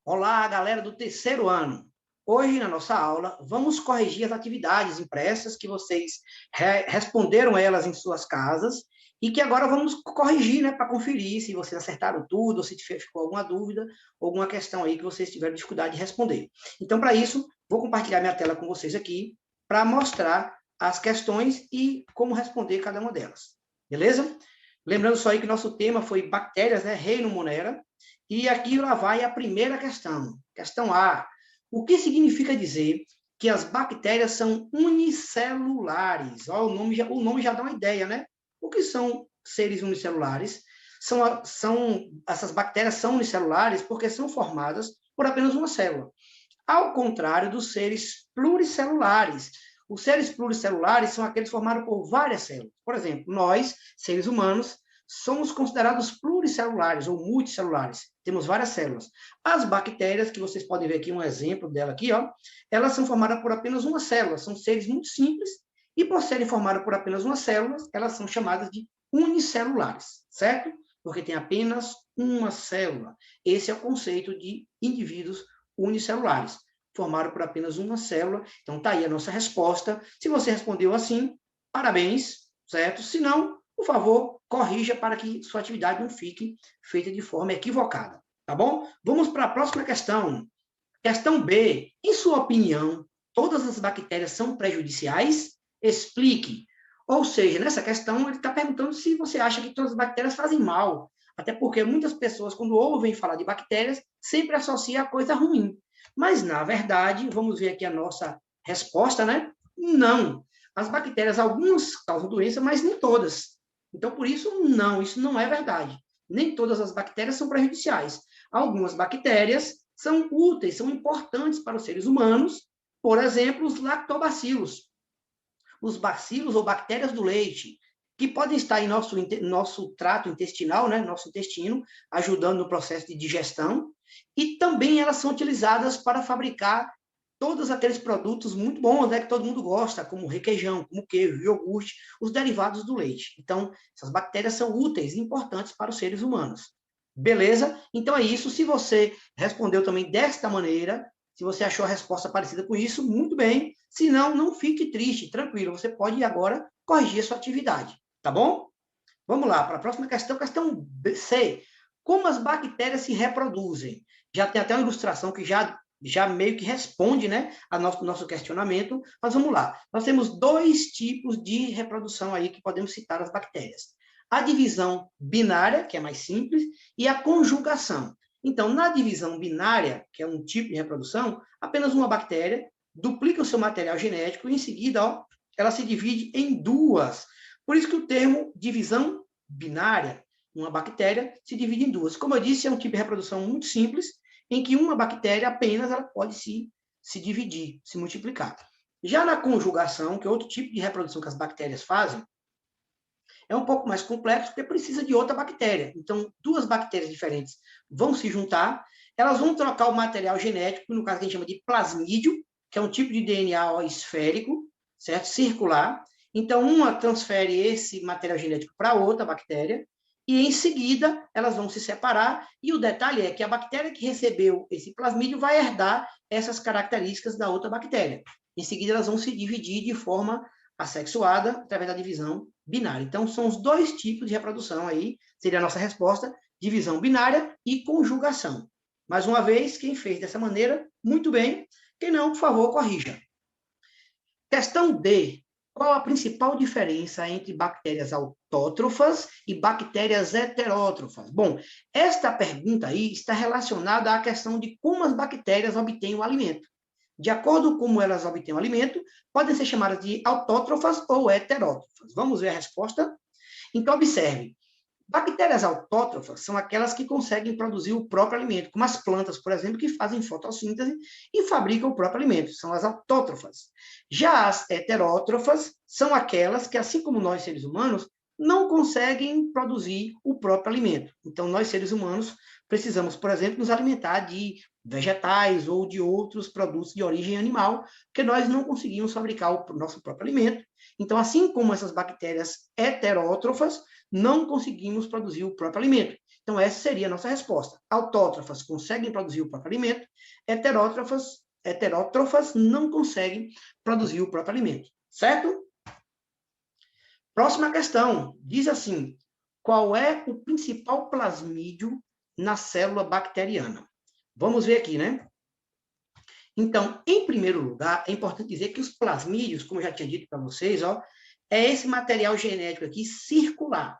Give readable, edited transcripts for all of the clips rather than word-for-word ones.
Olá, galera do terceiro ano. Hoje, na nossa aula, vamos corrigir as atividades impressas que vocês responderam elas em suas casas e que agora vamos corrigir, né, para conferir se vocês acertaram tudo, ou se ficou alguma dúvida, alguma questão aí que vocês tiveram dificuldade de responder. Então, para isso, vou compartilhar minha tela com vocês aqui para mostrar as questões e como responder cada uma delas. Beleza? Lembrando só aí que nosso tema foi bactérias, né, Reino Monera. E aqui lá vai a primeira questão. Questão A. O que significa dizer que as bactérias são unicelulares? Ó, o nome já dá uma ideia, né? O que são seres unicelulares? Essas bactérias são unicelulares porque são formadas por apenas uma célula. Ao contrário dos seres pluricelulares. Os seres pluricelulares são aqueles formados por várias células. Por exemplo, nós, seres humanos, somos considerados pluricelulares ou multicelulares. Temos várias células. As bactérias, que vocês podem ver aqui um exemplo dela aqui, ó, elas são formadas por apenas uma célula. São seres muito simples e, por serem formadas por apenas uma célula, elas são chamadas de unicelulares, certo? Porque tem apenas uma célula. Esse é o conceito de indivíduos unicelulares, formados por apenas uma célula. Então, tá aí a nossa resposta. Se você respondeu assim, parabéns, certo? Se não, por favor, corrija para que sua atividade não fique feita de forma equivocada, tá bom? Vamos para a próxima questão. Questão B. Em sua opinião, todas as bactérias são prejudiciais? Explique. Ou seja, nessa questão, ele está perguntando se você acha que todas as bactérias fazem mal. Até porque muitas pessoas, quando ouvem falar de bactérias, sempre associam a coisa ruim. Mas, na verdade, vamos ver aqui a nossa resposta, né? Não. As bactérias, algumas causam doença, mas nem todas. Então, por isso, não, isso não é verdade. Nem todas as bactérias são prejudiciais. Algumas bactérias são úteis, são importantes para os seres humanos, por exemplo, os lactobacilos, os bacilos ou bactérias do leite, que podem estar em nosso trato intestinal, né, nosso intestino, ajudando no processo de digestão, e também elas são utilizadas para fabricar todos aqueles produtos muito bons, né, que todo mundo gosta, como requeijão, como queijo, iogurte, os derivados do leite. Então, essas bactérias são úteis e importantes para os seres humanos. Beleza? Então é isso. Se você respondeu também desta maneira, se você achou a resposta parecida com isso, muito bem. Se não, não fique triste, tranquilo. Você pode agora corrigir a sua atividade, tá bom? Vamos lá, para a próxima questão, questão C. Como as bactérias se reproduzem? Já tem até uma ilustração que já meio que responde, né, a nosso questionamento, mas vamos lá. Nós temos dois tipos de reprodução aí que podemos citar as bactérias. A divisão binária, que é mais simples, e a conjugação. Então, na divisão binária, que é um tipo de reprodução, apenas uma bactéria duplica o seu material genético e, em seguida, ó, ela se divide em duas. Por isso que o termo divisão binária, uma bactéria se divide em duas. Como eu disse, é um tipo de reprodução muito simples, em que uma bactéria apenas ela pode se dividir, se multiplicar. Já na conjugação, que é outro tipo de reprodução que as bactérias fazem, é um pouco mais complexo, porque precisa de outra bactéria. Então, duas bactérias diferentes vão se juntar, elas vão trocar o material genético, no caso que a gente chama de plasmídio, que é um tipo de DNA esférico, certo? Circular. Então, uma transfere esse material genético para outra bactéria, e em seguida elas vão se separar, e o detalhe é que a bactéria que recebeu esse plasmídio vai herdar essas características da outra bactéria. Em seguida, elas vão se dividir de forma assexuada através da divisão binária. Então, são os dois tipos de reprodução aí, seria a nossa resposta, divisão binária e conjugação. Mais uma vez, quem fez dessa maneira, muito bem. Quem não, por favor, corrija. Questão D. Qual a principal diferença entre bactérias autótrofas e bactérias heterótrofas? Bom, esta pergunta aí está relacionada à questão de como as bactérias obtêm o alimento. De acordo com como elas obtêm o alimento, podem ser chamadas de autótrofas ou heterótrofas. Vamos ver a resposta? Então, observe. Bactérias autótrofas são aquelas que conseguem produzir o próprio alimento, como as plantas, por exemplo, que fazem fotossíntese e fabricam o próprio alimento, são as autótrofas. Já as heterótrofas são aquelas que, assim como nós, seres humanos, não conseguem produzir o próprio alimento. Então, nós, seres humanos, precisamos, por exemplo, nos alimentar de vegetais ou de outros produtos de origem animal, porque nós não conseguimos fabricar o nosso próprio alimento. Então, assim como essas bactérias heterótrofas, não conseguimos produzir o próprio alimento. Então, essa seria a nossa resposta. Autótrofas conseguem produzir o próprio alimento, heterótrofas não conseguem produzir o próprio alimento, certo? Próxima questão, diz assim, qual é o principal plasmídio na célula bacteriana? Vamos ver aqui, né? Então, em primeiro lugar, é importante dizer que os plasmídios, como eu já tinha dito para vocês, ó, é esse material genético aqui circular.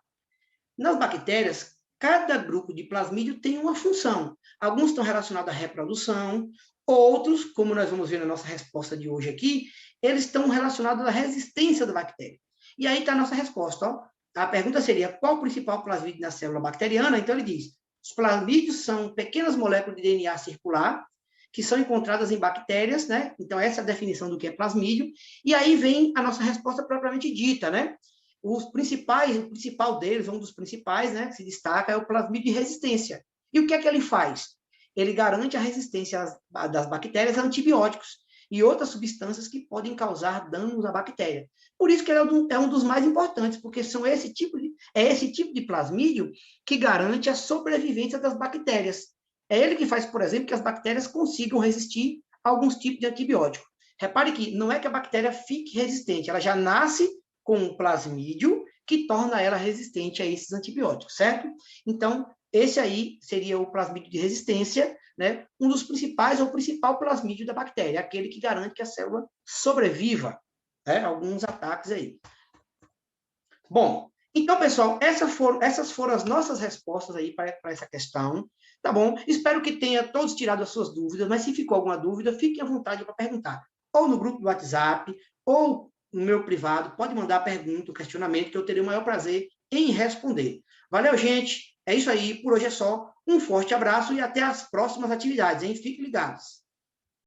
Nas bactérias, cada grupo de plasmídio tem uma função. Alguns estão relacionados à reprodução, outros, como nós vamos ver na nossa resposta de hoje aqui, eles estão relacionados à resistência da bactéria. E aí está a nossa resposta. Ó. A pergunta seria, qual o principal plasmídio na célula bacteriana? Então, ele diz, os plasmídios são pequenas moléculas de DNA circular que são encontradas em bactérias, né? Então, essa é a definição do que é plasmídio. E aí vem a nossa resposta propriamente dita, né? O principal deles, um dos principais, né, que se destaca, é o plasmídio de resistência. E o que é que ele faz? Ele garante a resistência das bactérias a antibióticos e outras substâncias que podem causar danos à bactéria. Por isso que ele é um dos mais importantes, porque é esse tipo de plasmídio que garante a sobrevivência das bactérias. É ele que faz, por exemplo, que as bactérias consigam resistir a alguns tipos de antibiótico. Repare que não é que a bactéria fique resistente, ela já nasce com um plasmídio que torna ela resistente a esses antibióticos, certo? Então, esse aí seria o plasmídio de resistência, né? Um dos principais, ou o principal plasmídio da bactéria, aquele que garante que a célula sobreviva, né? Alguns ataques aí. Bom, então, pessoal, essas foram as nossas respostas aí para essa questão, tá bom? Espero que tenha todos tirado as suas dúvidas, mas se ficou alguma dúvida, fique à vontade para perguntar, ou no grupo do WhatsApp, ou no meu privado, pode mandar pergunta, questionamento, que eu terei o maior prazer em responder. Valeu, gente? É isso aí, por hoje é só. Um forte abraço e até as próximas atividades, hein? Fiquem ligados.